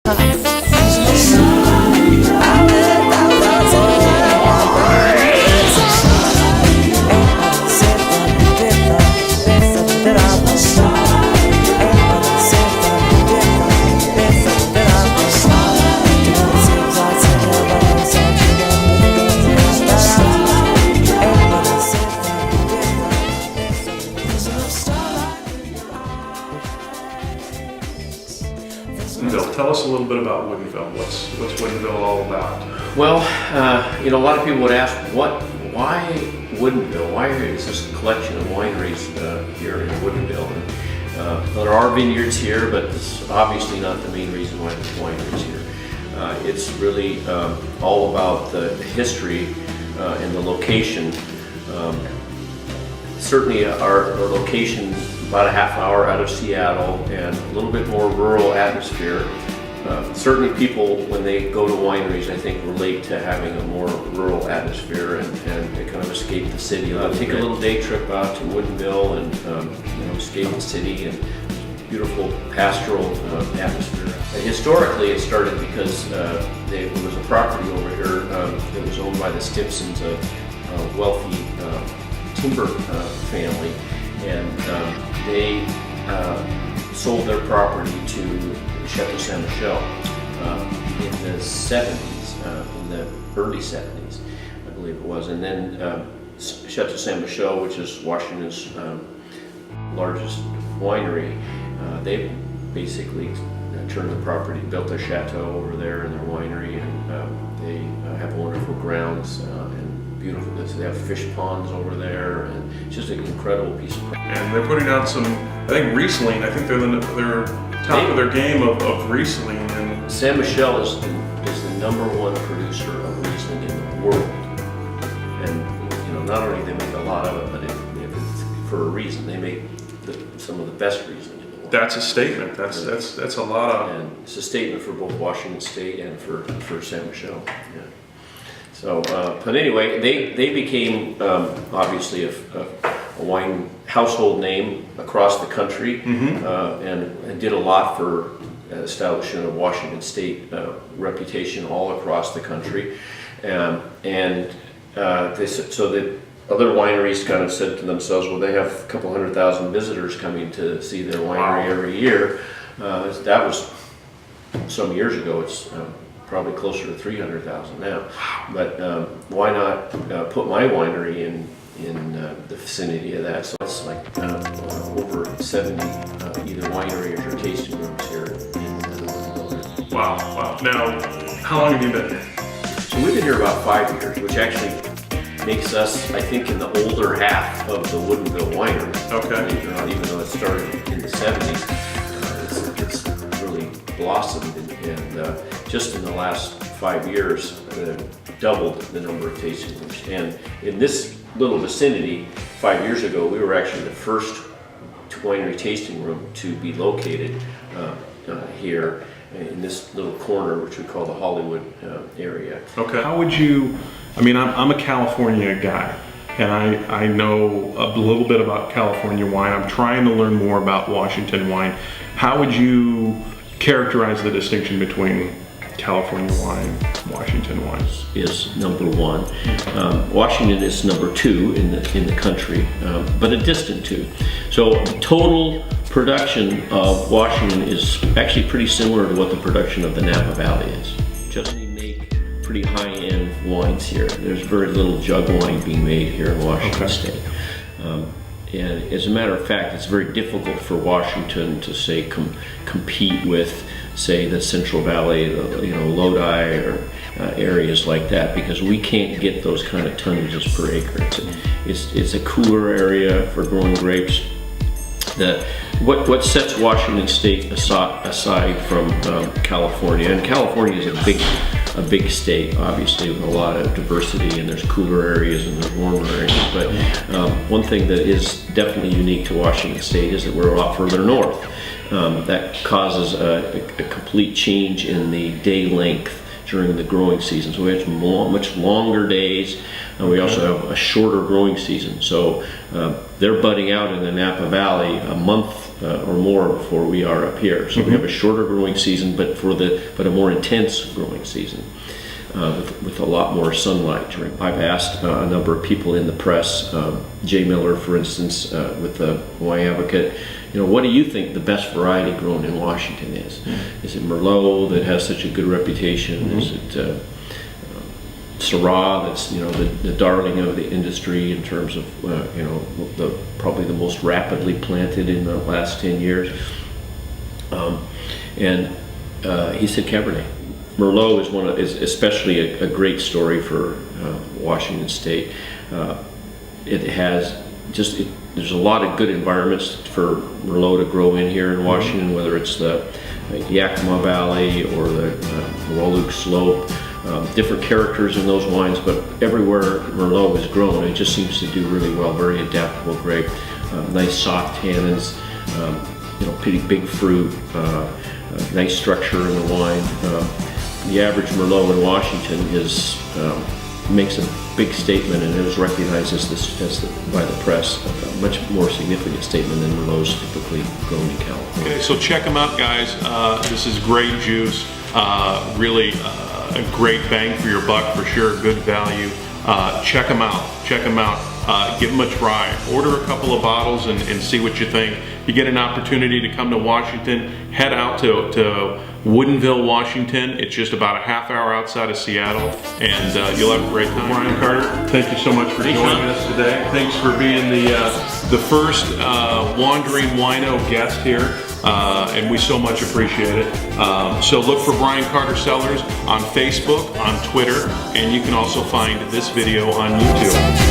Woodinville. Tell us a little bit about Woodinville. What's Woodinville all about? Well, a lot of people would ask, why Woodinville? Why is this collection of wineries here in Woodinville? And, there are vineyards here, but it's obviously not the main reason why there's wineries here. It's really all about the history and the location. Certainly our location, about a half hour out of Seattle, and a little bit more rural atmosphere. Certainly people, when they go to wineries, I think relate to having a more rural atmosphere and they kind of escape the city. Take a little day trip out to Woodinville and escape the city, and beautiful pastoral atmosphere. Historically, it started because there was a property over here that was owned by the Stimpsons, a wealthy timber family, and they sold their property to Chateau Saint Michel in the 70s, in the early 70s, I believe it was. And then Chateau Saint Michel, which is Washington's largest winery, they basically turned the property, built their chateau over there in their winery, and they have wonderful grounds and beautiful. They have fish ponds over there, and it's just an incredible piece of property. And they're putting out some, I think, Riesling. I think they're top of their game of Riesling. And Saint Michel is the #1 producer of Riesling in the world, and not only do they make a lot of it, but it's for a reason. They make some of the best Riesling in the world. That's a statement. That's a lot of. And it's a statement for both Washington State and for Saint Michel. Yeah. So, but anyway, they became obviously a wine household name across the country, and did a lot for establishing a Washington State reputation all across the country. So the other wineries kind of said to themselves, well, they have a couple 100,000 visitors coming to see their winery every year. That was some years ago. It's probably closer to 300,000 now. But why not put my winery in the vicinity of that? So it's like over 70 either wineries or tasting rooms here in Woodinville. Wow. Now, how long have you been here? So we've been here about 5 years, which actually makes us, I think, in the older half of the Woodinville winery. Okay. Even though it started in the 70s, it's really blossomed, and just in the last 5 years, doubled the number of tasting rooms. And in this little vicinity, 5 years ago, we were actually the first winery tasting room to be located here in this little corner, which we call the Hollywood area. Okay. How would you, I'm a California guy, and I know a little bit about California wine. I'm trying to learn more about Washington wine. How would you characterize the distinction between California wine, Washington wine? Is #1. Washington is #2 in the country, but a distant two. So total production of Washington is actually pretty similar to what the production of the Napa Valley is. Just we make pretty high-end wines here. There's very little jug wine being made here in Washington State. And as a matter of fact, it's very difficult for Washington to say compete with, say, the Central Valley, Lodi, or areas like that, because we can't get those kind of tonnages per acre. It's a cooler area for growing grapes. What sets Washington State aside from California, and California is a big state, obviously, with a lot of diversity, and there's cooler areas and there's warmer areas. But one thing that is definitely unique to Washington State is that we're a lot further north. That causes a complete change in the day length during the growing season. So we have much longer days, and we also have a shorter growing season. So they're budding out in the Napa Valley a month or more before we are up here. So we have a shorter growing season, but a more intense growing season. With a lot more sunlight. I've asked a number of people in the press, Jay Miller, for instance, with the Hawaii Advocate, what do you think the best variety grown in Washington is? Is it Merlot that has such a good reputation? Is it Syrah that's the darling of the industry in terms of probably the most rapidly planted in the last 10 years? And he said Cabernet. Merlot is especially a great story for Washington State. There's a lot of good environments for Merlot to grow in here in Washington, whether it's the Yakima Valley or the Wahluke Slope. Different characters in those wines, but everywhere Merlot is grown, it just seems to do really well. Very adaptable grape, nice soft tannins, pretty big fruit, nice structure in the wine. The average Merlot in Washington makes a big statement and is recognized by the press, a much more significant statement than Merlot's typically grown in California. Okay, so check them out, guys. This is great juice. Really a great bang for your buck for sure. Good value. Check them out. Check them out. Give them a try. Order a couple of bottles and see what you think. You get an opportunity to come to Washington, head out to Woodinville, Washington. It's just about a half hour outside of Seattle, and you'll have a great time. Brian Carter, thank you so much for joining us today. Thanks for being the first Wandering Wino guest here, and we so much appreciate it. So look for Brian Carter Cellars on Facebook, on Twitter, and you can also find this video on YouTube.